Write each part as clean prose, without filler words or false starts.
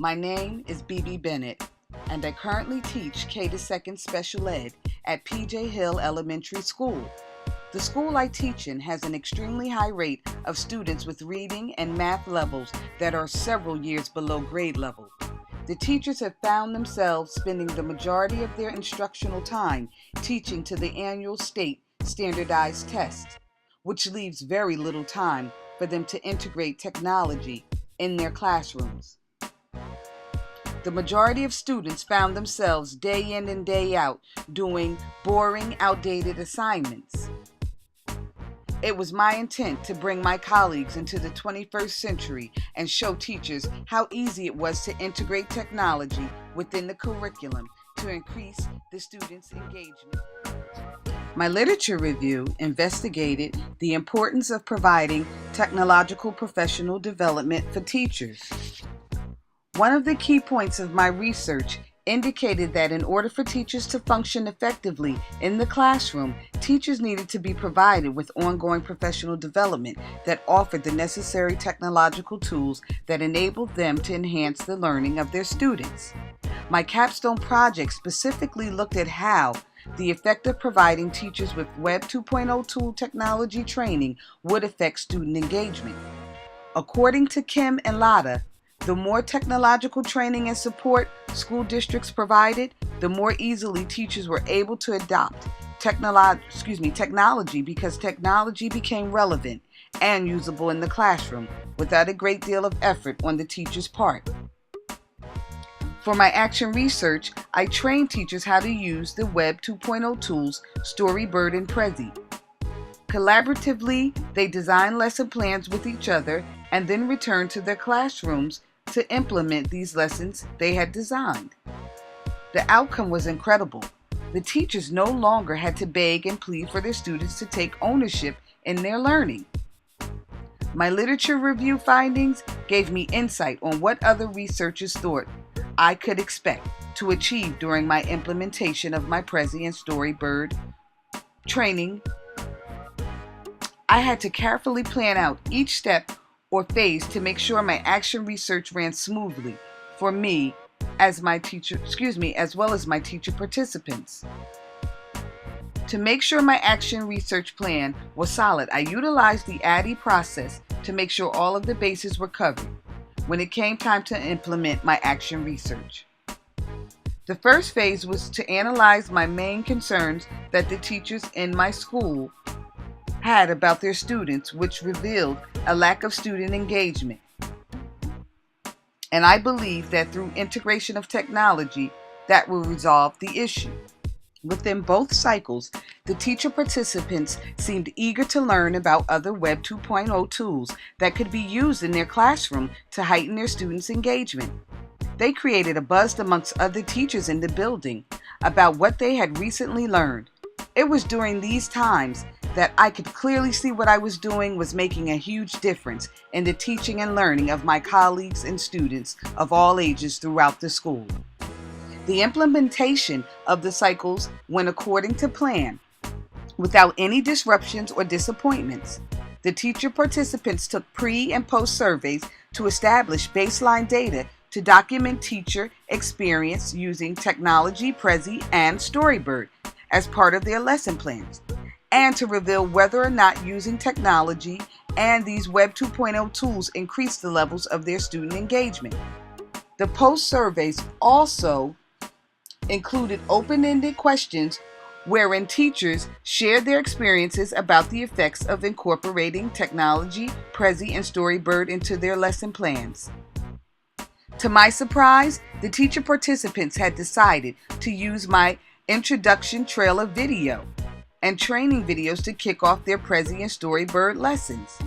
My name is BB Bennett, and I currently teach K-2 Special Ed at PJ Hill Elementary School. The school I teach in has an extremely high rate of students with reading and math levels that are several years below grade level. The teachers have found themselves spending the majority of their instructional time teaching to the annual state standardized tests, which leaves very little time for them to integrate technology in their classrooms. The majority of students found themselves day in and day out doing boring, outdated assignments. It was my intent to bring my colleagues into the 21st century and show teachers how easy it was to integrate technology within the curriculum to increase the students' engagement. My literature review investigated the importance of providing technological professional development for teachers. One of the key points of my research indicated that in order for teachers to function effectively in the classroom, teachers needed to be provided with ongoing professional development that offered the necessary technological tools that enabled them to enhance the learning of their students. My capstone project specifically looked at how the effect of providing teachers with Web 2.0 tool technology training would affect student engagement. According to Kim and Lada, the more technological training and support school districts provided, the more easily teachers were able to adopt technology because technology became relevant and usable in the classroom without a great deal of effort on the teacher's part. For my action research, I trained teachers how to use the Web 2.0 tools Storybird and Prezi. Collaboratively, they designed lesson plans with each other and then returned to their classrooms to implement these lessons they had designed. The outcome was incredible. The teachers no longer had to beg and plead for their students to take ownership in their learning. My literature review findings gave me insight on what other researchers thought I could expect to achieve during my implementation of my Prezi and Storybird training. I had to carefully plan out each step or phase to make sure my action research ran smoothly for me as well as my teacher participants. To make sure my action research plan was solid, I utilized the ADDIE process to make sure all of the bases were covered when it came time to implement my action research. The first phase was to analyze my main concerns that the teachers in my school had about their students, which revealed a lack of student engagement. And I believe that through integration of technology, that will resolve the issue. Within both cycles, the teacher participants seemed eager to learn about other Web 2.0 tools that could be used in their classroom to heighten their students' engagement. They created a buzz amongst other teachers in the building about what they had recently learned. It was during these times that I could clearly see what I was doing was making a huge difference in the teaching and learning of my colleagues and students of all ages throughout the school. The implementation of the cycles went according to plan, without any disruptions or disappointments. The teacher participants took pre- and post surveys to establish baseline data to document teacher experience using technology, Prezi, and Storybird as part of their lesson plans, and to reveal whether or not using technology and these Web 2.0 tools increased the levels of their student engagement. The post surveys also included open-ended questions wherein teachers shared their experiences about the effects of incorporating technology, Prezi, and Storybird into their lesson plans. To my surprise, the teacher participants had decided to use my introduction trailer video and training videos to kick off their Prezi and Storybird lessons.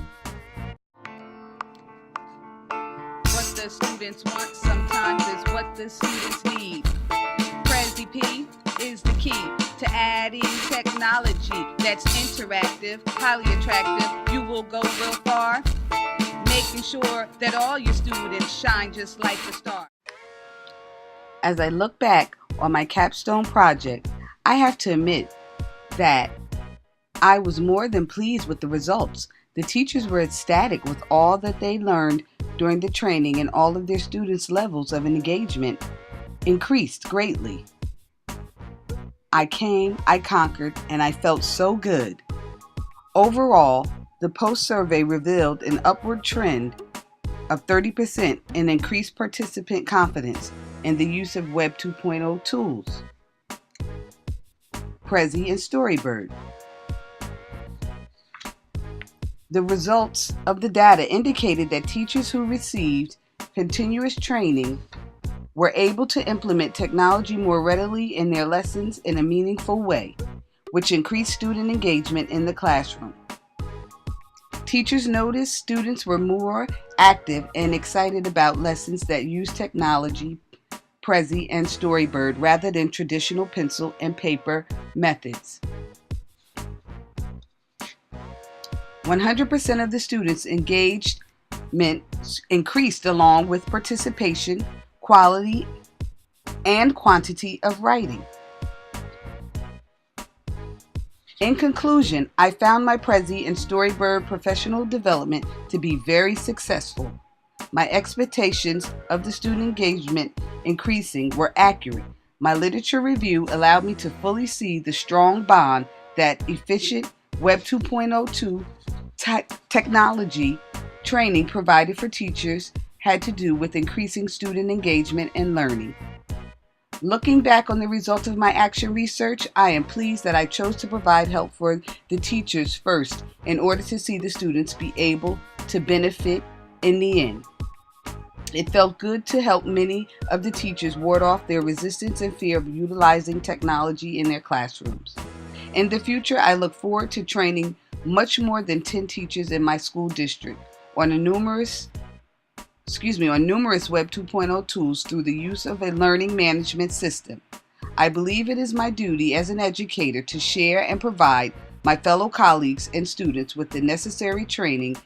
What the students want sometimes is what the students need. Prezi P is the key to adding technology that's interactive, highly attractive. You will go real far, making sure that all your students shine just like a star. As I look back on my capstone project, I have to admit that I was more than pleased with the results The teachers were ecstatic with all that they learned during the training, and all of their students' levels of engagement increased greatly. I came, I conquered, and I felt so good. Overall, the post-survey revealed an upward trend of 30% in increased participant confidence in the use of Web 2.0 tools, Prezi and Storybird. The results of the data indicated that teachers who received continuous training were able to implement technology more readily in their lessons in a meaningful way, which increased student engagement in the classroom. Teachers noticed students were more active and excited about lessons that use technology, Prezi, and Storybird rather than traditional pencil and paper methods. 100% of the students' engagement increased along with participation, quality, and quantity of writing. In conclusion, I found my Prezi and Storybird professional development to be very successful. My expectations of the student engagement increasing were accurate. My literature review allowed me to fully see the strong bond that efficient Web 2.02 technology training provided for teachers had to do with increasing student engagement and learning. Looking back on the results of my action research, I am pleased that I chose to provide help for the teachers first in order to see the students be able to benefit in the end. It felt good to help many of the teachers ward off their resistance and fear of utilizing technology in their classrooms. In the future, I look forward to training much more than 10 teachers in my school district on numerous Web 2.0 tools through the use of a learning management system. I believe it is my duty as an educator to share and provide my fellow colleagues and students with the necessary training